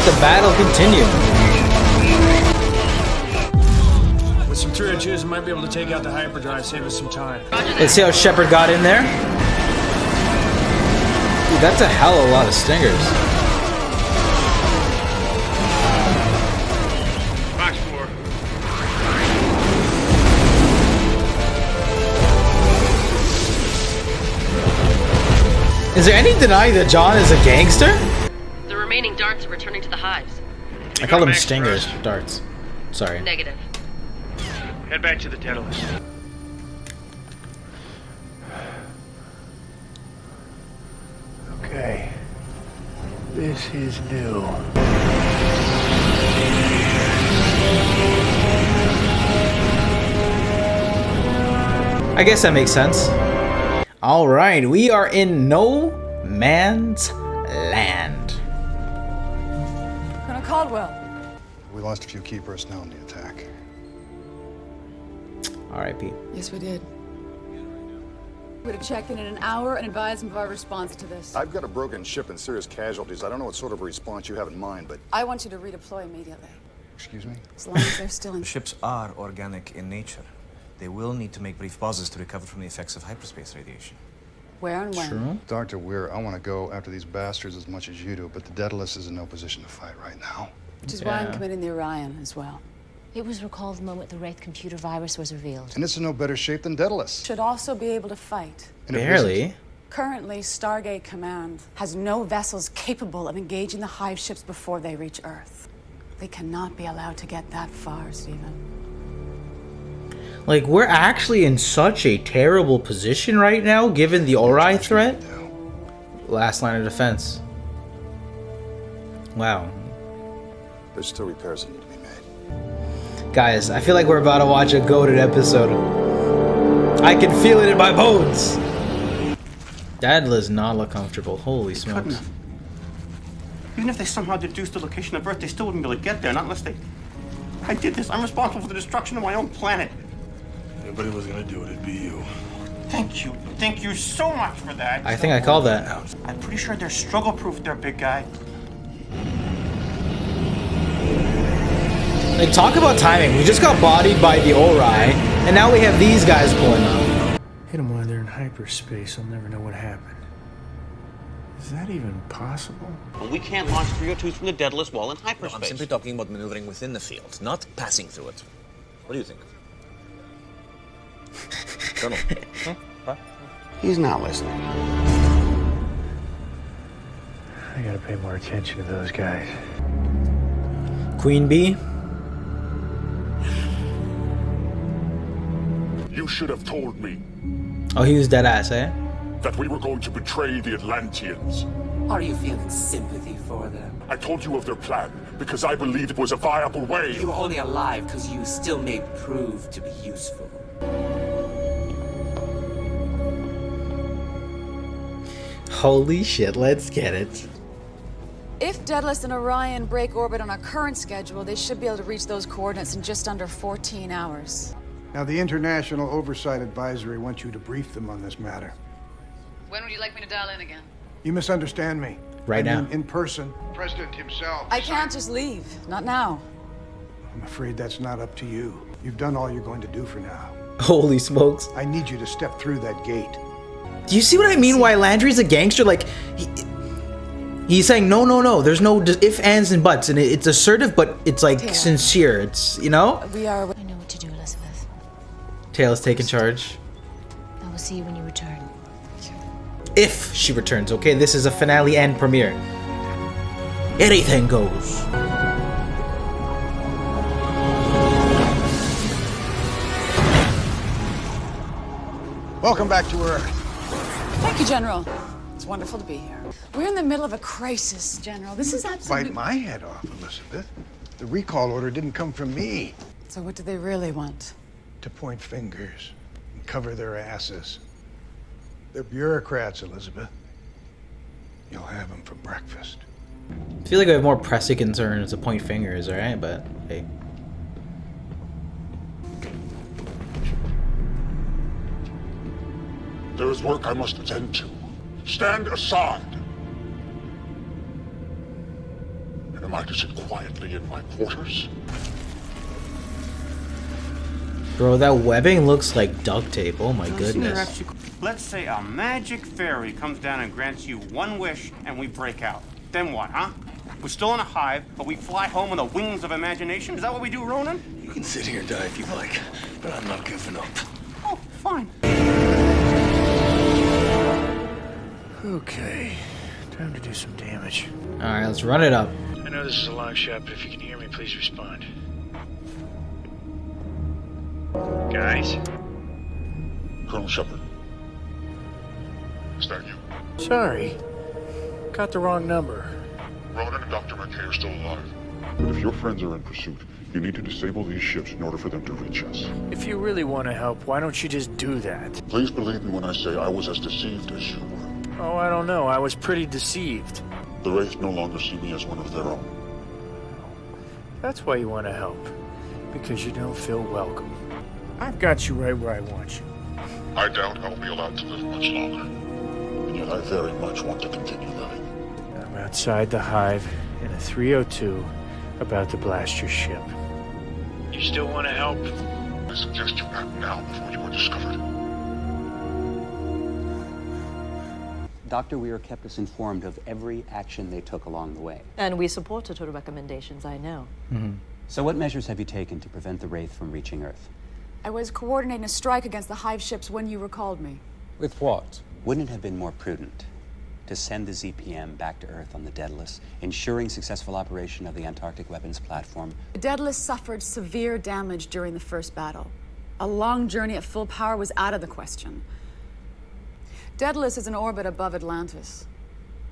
let the battle continue. With some 302s, I might be able to take out the hyperdrive, save us some time. Let's see how Sheppard got in there. Dude, that's a hell of a lot of stingers. Box 4. Is there any denying that John is a gangster? The remaining darts are returning to the hives. I call them stingers, darts. Sorry. Negative. Head back to the Daedalus. Okay. This is new. I guess that makes sense. All right, we are in no man's land. Colonel Caldwell. We lost a few key personnel in the attack. R.I.P. Yes, we did. We're to check in an hour and advise them of our response to this. I've got a broken ship and serious casualties. I don't know what sort of a response you have in mind, but... I want you to redeploy immediately. Excuse me? As long as they're still in... The ships are organic in nature. They will need to make brief pauses to recover from the effects of hyperspace radiation. Where and when? True. Dr. Weir, I want to go after these bastards as much as you do, but the Daedalus is in no position to fight right now. Which is why I'm committing the Orion as well. It was recalled the moment the Wraith computer virus was revealed. And it's in no better shape than Daedalus. Should also be able to fight. And it Barely. isn't. Currently, Stargate Command has no vessels capable of engaging the hive ships before they reach Earth. They cannot be allowed to get that far, Stephen. Like, we're actually in such a terrible position right now, given the Ori threat. Last line of defense. Wow. There's still repairs that need to be made. Guys, I feel like we're about to watch a goated episode. I can feel it in my bones. That does not look comfortable. Holy smokes. Even if they somehow deduced the location of Earth, they still wouldn't be able to get there, not unless they... I did this. I'm responsible for the destruction of my own planet. If anybody was gonna do it, it'd be you. Thank you. Thank you so much for that. I think I called that. I'm pretty sure they're struggle-proof there, big guy. Like, talk about timing. We just got bodied by the Ori, and now we have these guys pulling up. Hit them while they're in hyperspace. I'll never know what happened. Is that even possible? Well, we can't launch 302s from the Daedalus while in No, hyperspace. I'm simply talking about maneuvering within the field, not passing through it. What do you think? Colonel? Huh? He's not listening. I gotta pay more attention to those guys. Queen Bee. You should have told me Oh, he was dead ass, eh? that we were going to betray the Atlanteans. Are you feeling sympathy for them? I told you of their plan because I believed it was a viable way. You were only alive because you still may prove to be useful. Holy shit, let's get it. If Daedalus and Orion break orbit on our current schedule, they should be able to reach those coordinates in just under 14 hours. Now, the International Oversight Advisory wants you to brief them on this matter. When would you like me to dial in again? You misunderstand me. Right now. In person. The President himself. I can't just leave. Not now. I'm afraid that's not up to you. You've done all you're going to do for now. Holy smokes. I need you to step through that gate. Do you see what I mean? Why Landry's a gangster? Like, he's saying, no, no, no. There's no if, ands, and buts. And it's assertive, but it's like Taylor. sincere. It's, you know? We are... I know what to do, Elizabeth. Taylor's taking charge. I will see you when you return. If she returns, okay? This is a finale and premiere. Anything goes. Welcome back to Earth. Thank you, General. It's wonderful to be here. We're in the middle of a crisis, General. This is absolutely... Bite my head off, Elizabeth. The recall order didn't come from me. So what do they really want? To point fingers and cover their asses. They're bureaucrats, Elizabeth. You'll have them for breakfast. I feel like I have more pressing concerns to point fingers, alright? But, hey. There is work I must attend to. Stand aside. In a Am I to sit quietly in my quarters? Bro, that webbing looks like duct tape. Oh my goodness. Let's say a magic fairy comes down and grants you one wish and we break out. Then what, huh? We're still in a hive, but we fly home on the wings of imagination? Is that what we do, Ronan? You can sit here and die if you like, but I'm not giving up. Oh, fine. Okay, time to do some damage. Alright, let's run it up. I know this is a long shot, but if you can hear me, please respond. Guys? Colonel Sheppard. Is that you? Sorry. Got the wrong number. Ronon and Dr. McKay are still alive. But if your friends are in pursuit, you need to disable these ships in order for them to reach us. If you really want to help, why don't you just do that? Please believe me when I say I was as deceived as you were. Oh, I don't know. I was pretty deceived. The Wraith no longer see me as one of their own. That's why you want to help. Because you don't feel welcome. I've got you right where I want you. I doubt I'll be allowed to live much longer. And yet I very much want to continue living. I'm outside the hive in a 302 about to blast your ship. You still want to help? I suggest you act now before you are discovered. Dr. Weir kept us informed of every action they took along the way. And we supported her recommendations, I know. So what measures have you taken to prevent the Wraith from reaching Earth? I was coordinating a strike against the hive ships when you recalled me. With what? Wouldn't it have been more prudent to send the ZPM back to Earth on the Daedalus, ensuring successful operation of the Antarctic weapons platform? The Daedalus suffered severe damage during the first battle. A long journey at full power was out of the question. Daedalus is in orbit above Atlantis,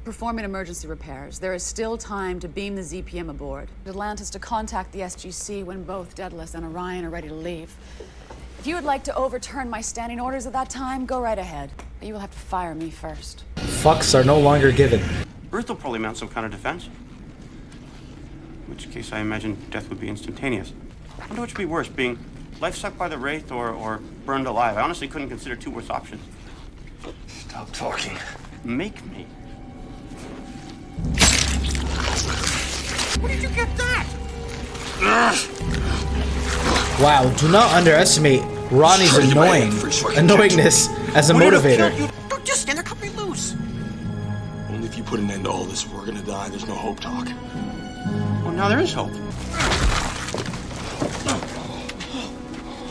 performing emergency repairs. There is still time to beam the ZPM aboard. Atlantis to contact the SGC when both Daedalus and Orion are ready to leave. If you would like to overturn my standing orders at that time, go right ahead. But you will have to fire me first. Fucks are no longer given. Earth will probably mount some kind of defense. In which case, I imagine death would be instantaneous. I wonder which would be worse, being life-sucked by the Wraith or burned alive. I honestly couldn't consider two worse options. Stop talking. Make me. Where did you get that? Wow, do not underestimate Ronnie's annoyingness as a motivator. Don't just stand there, cut me loose. Only if you put an end to all this, we're gonna die. There's no hope, Doc. Well, now there is hope.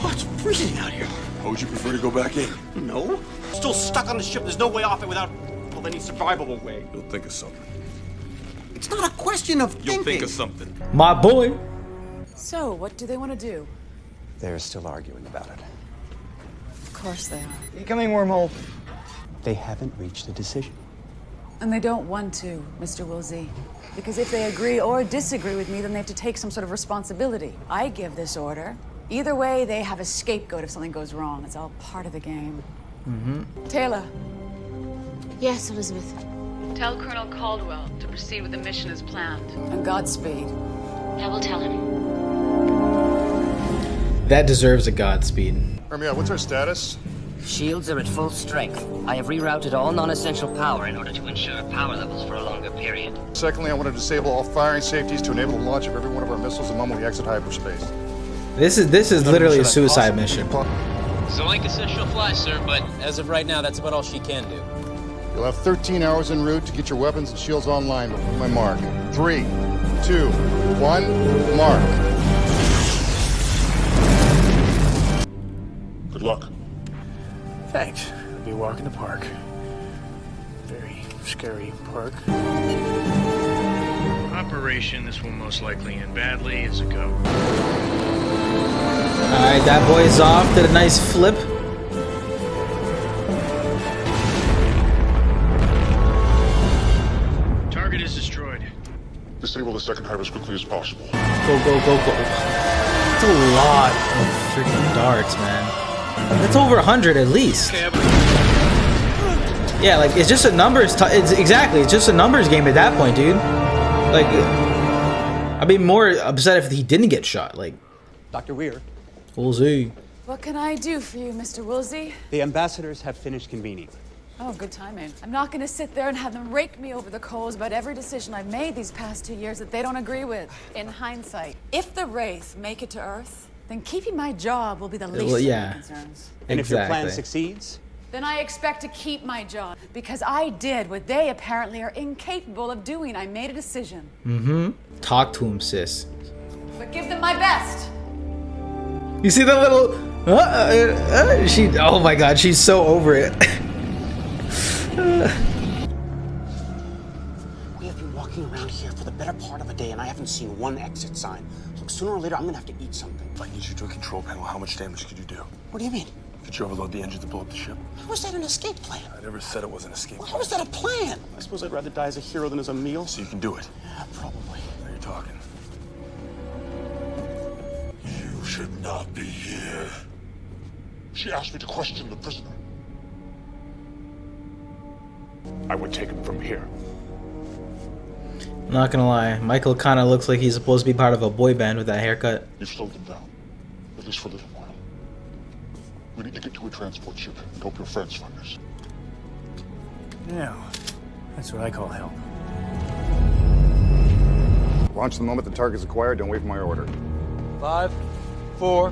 Oh, it's freezing out here. How would you prefer to go back in? No. Still stuck on the ship. There's no way off it without, well, any survivable way. You'll think of something. It's not a question of You'll think of something. My boy. So, what do they want to do? They're still arguing about it. Of course they are. Incoming wormhole. They haven't reached a decision. And they don't want to, Mr. Woolsey. Because if they agree or disagree with me, then they have to take some sort of responsibility. I give this order. Either way, they have a scapegoat if something goes wrong. It's all part of the game. Taylor. Yes, Elizabeth. Tell Colonel Caldwell to proceed with the mission as planned. And Godspeed. I will tell him. That deserves a Godspeed. Hermia, what's our status? Shields are at full strength. I have rerouted all non-essential power in order to ensure power levels for a longer period. Secondly, I want to disable all firing safeties to enable the launch of every one of our missiles the moment we exit hyperspace. This is literally a suicide mission. Zoinka says she'll fly, sir, but as of right now, that's about all she can do. You'll have 13 hours en route to get your weapons and shields online before my mark. 3, 2, 1, mark. Good luck. Thanks. I'll be walking the park. Very scary park. Operation, this will most likely end badly. It's a go. Alright, that boy's off. Did a nice flip. Target is destroyed. Disable the second hive as quickly as possible. Go, go, go, go. That's a lot of freaking darts, man. That's over 100 at least. Yeah, like, it's just a numbers... It's just a numbers game at that point, dude. Like, I'd be more upset if he didn't get shot. Like, Dr. Weir. Woolsey. What can I do for you, Mr. Woolsey? The ambassadors have finished convening. Oh, good timing. I'm not gonna sit there and have them rake me over the coals about every decision I've made these past 2 years that they don't agree with. In hindsight, if the Wraith make it to Earth, then keeping my job will be the least of my concerns. And if your plan succeeds? Then I expect to keep my job, because I did what they apparently are incapable of doing. I made a decision. Mm-hmm. Talk to him, sis. But give them my best. You see that little... she... Oh my god, she's so over it. We have been walking around here for the better part of a day, and I haven't seen one exit sign. Look, sooner or later, I'm gonna have to eat something. If I get you to a control panel, how much damage could you do? What do you mean? Could you overload the engine to blow up the ship? How was that an escape plan? I never said it was an escape plan. How was that a plan? I suppose I'd rather die as a hero than as a meal. So you can do it? Yeah, probably. Now you're talking. You should not be here. She asked me to question the prisoner. I would take him from here. I'm not gonna lie, Michael kind of looks like he's supposed to be part of a boy band with that haircut. You've slowed them down, at least for a little while. We need to get to a transport ship and help your friends find us. Now, that's what I call help. Launch the moment the target's acquired. Don't wait for my order. 5, 4.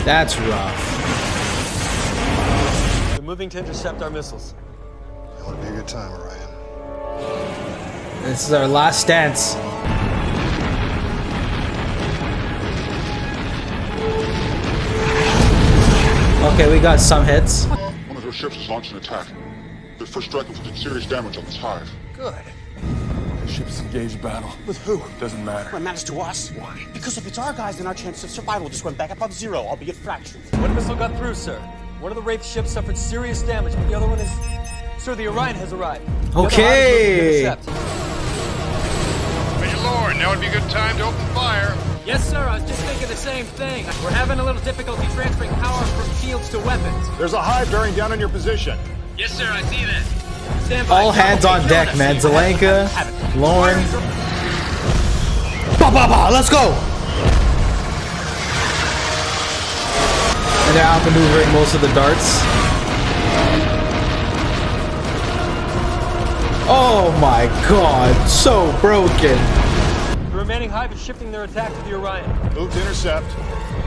That's rough. They're moving to intercept our missiles. It would be a good time, Orion. This is our last stance. Okay, we got some hits. One of their ships has launched an attack. Their first strike inflicted serious damage on this hive. Good. The ship's engaged battle. With who? Doesn't matter. Well, it matters to us. Why? Because if it's our guys, then our chances of survival just went back above zero, albeit fractured. One missile got through, sir. One of the Wraith ships suffered serious damage, but the other one is... Sir, the Orion has arrived. Okay. Major Lord, now would be a good time to open fire. Yes, sir, I was just thinking the same thing. We're having a little difficulty transferring power from shields to weapons. There's a hive bearing down on your position. Yes, sir, I see that. Stand by. All hands on deck, man. Zelenka, Lauren. Ba ba ba, let's go! And they're outmaneuvering most of the darts. Oh my god, so broken. The remaining hive is shifting their attack to the Orion. Move to intercept.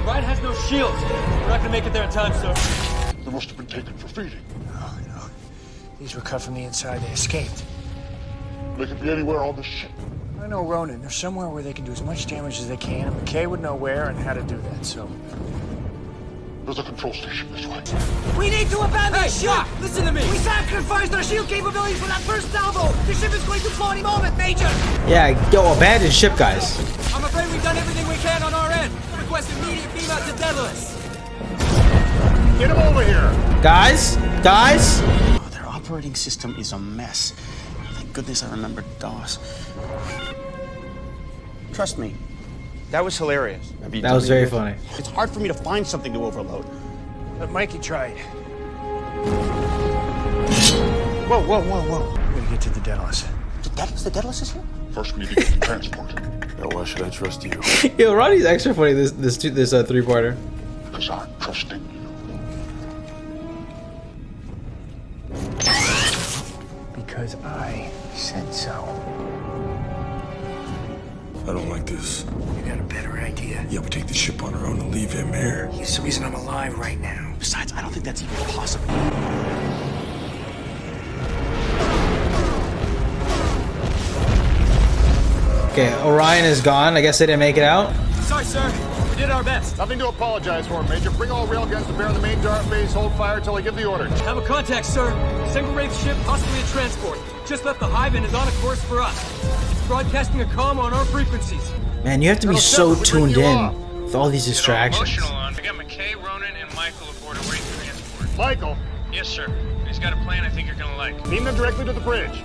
Orion has no shields. We're not gonna make it there in time, sir. They must have been taken for feeding. No. These were cut from the inside. They escaped. They could be anywhere on this ship. I know Ronon. They're somewhere where they can do as much damage as they can, and McKay would know where and how to do that, so... There's a control station this way. We need to abandon the ship! Doc, listen to me! We sacrificed our shield capabilities for that first salvo! The ship is going to blow any moment, Major! Yeah, yo, abandon ship, guys. I'm afraid we've done everything we can on our end. Request immediate beam out to Daedalus. Get him over here. Guys? Oh, their operating system is a mess. Thank goodness I remembered DOS. Trust me, that was hilarious. That was very funny. It's hard for me to find something to overload. But Mikey tried. Whoa. We gotta get to the Daedalus. The Daedalus is here? First, we need to get to transport. Now, why should I trust you? Yo, Ronnie's extra funny this three-parter. Because I'm trusting you. Because I said so. I don't like this. You got a better idea? Yeah, we take the ship on our own and leave him here. He's the reason I'm alive right now. Besides, I don't think that's even possible. Okay, Orion is gone. I guess they didn't make it out. Sorry, sir. We did our best. Nothing to apologize for, Major. Bring all railguns to bear on the main dart base. Hold fire till I give the order. Have a contact, sir. Single Wraith ship, possibly a transport. Just left the hive and is on a course for us. Broadcasting a comm on our frequencies. Man, you have to be so tuned in with all these distractions. Emotional on. We got McKay, Ronon, and Michael aboard a Wraith transport. Michael, Yes, sir. He's got a plan I think you're gonna like. beam them directly to the bridge.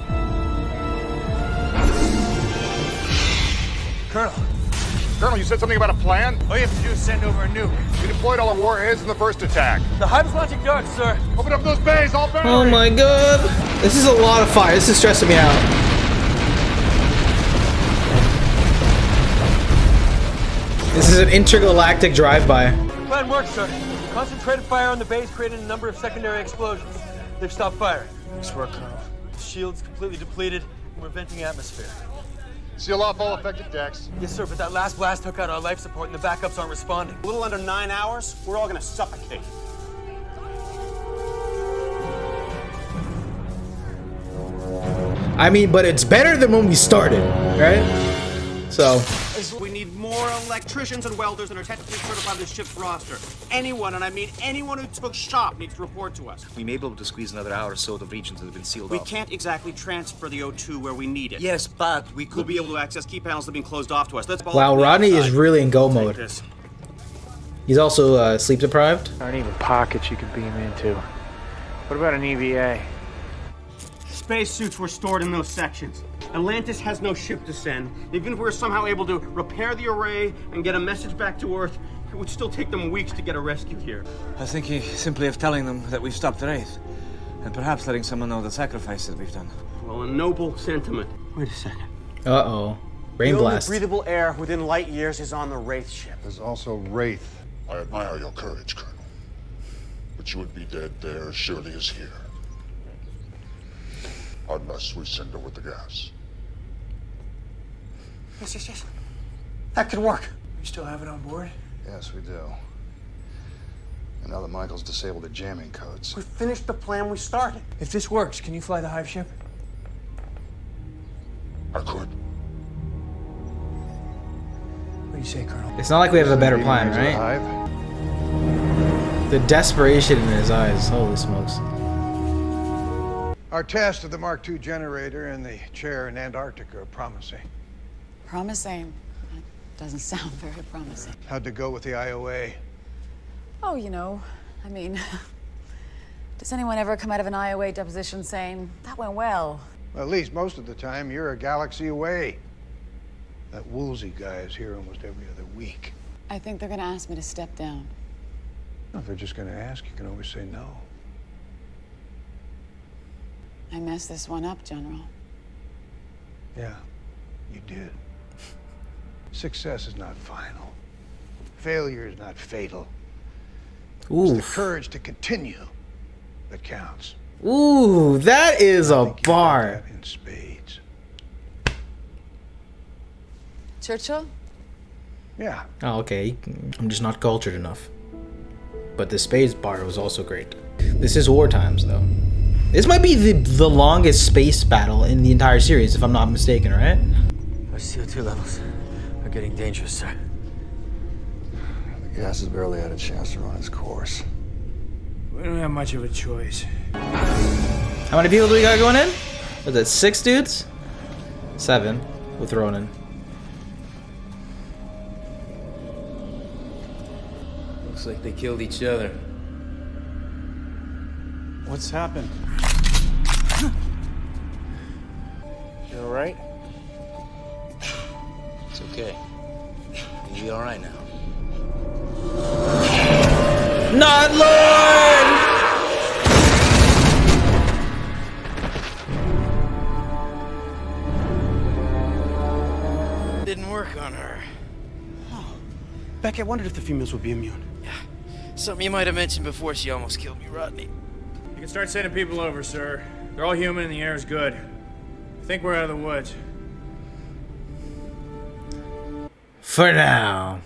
Colonel, you said something about a plan? All you have to do is send over a nuke. We deployed all our warheads in the first attack. The hive is launching darts, sir. Open up those bays, all batteries! Oh my god. This is a lot of fire. This is stressing me out. This is an intergalactic drive-by. Plan works, sir. Concentrated fire on the base created a number of secondary explosions. They've stopped firing. Nice work, Colonel. The shield's completely depleted, and we're venting atmosphere. Seal off all affected decks. Yes, sir, but that last blast took out our life support, and the backups aren't responding. A little under 9 hours, we're all gonna suffocate. I mean, but it's better than when we started, right? So We need more electricians and welders that are technically certified on this ship's roster. Anyone, and I mean anyone who took shop, needs to report to us. We may be able to squeeze another hour or so of regions that have been sealed We off. can't exactly transfer the O2 where we need it. Yes, but we could We'll be able to access key panels that have been closed off to us. Let's wow, Rodney is really in go mode. this. He's also sleep deprived. Aren't even pockets you can beam into. What about an EVA? Space suits were stored in those sections. Atlantis has no ship to send. Even if we were somehow able to repair the array and get a message back to Earth, it would still take them weeks to get a rescue here. I was thinking simply of telling them that we've stopped the Wraith, and perhaps letting someone know the sacrifice that we've done. Well, a noble sentiment. Wait a second. Uh-oh. Rain blast. The only breathable air within light years is on the Wraith ship. There's also Wraith. I admire your courage, Colonel. But you would be dead there as surely as here. Unless we send her with the gas. Yes. That could work. You still have it on board? Yes, we do. And now that Michael's disabled the jamming codes. We finished the plan we started. If this works, can you fly the hive ship? I could. What do you say, Colonel? It's not like we have a better plan, right? The desperation in his eyes. Holy smokes. Our test of the Mark II generator and the chair in Antarctica are promising. Promising? That doesn't sound very promising. How'd it go with the IOA? Oh, you know, I mean, does anyone ever come out of an IOA deposition saying, that went well? Well, at least most of the time, you're a galaxy away. That Woolsey guy is here almost every other week. I think they're gonna ask me to step down. If they're just gonna ask, you can always say no. I messed this one up, General. Yeah, you did. Success is not final. Failure is not fatal. It's the courage to continue that counts. Ooh, that is a bar. In spades. Churchill? Yeah. Oh, okay. I'm just not cultured enough. But the spades bar was also great. This is war times, though. This might be the longest space battle in the entire series, if I'm not mistaken, right? Our CO2 levels are getting dangerous, sir. The gas is barely out of chance to run its course. We don't have much of a choice. How many people do we got going in? Was it 6 dudes? 7 with Ronon. Looks like they killed each other. What's happened? You all right? It's okay. You'll be all right now. Not Lord! Didn't work on her. Beck, I wondered if the females would be immune. Something you might have mentioned before she almost killed me, Rodney. You can start sending people over, sir. They're all human and the air is good. I think we're out of the woods. For now.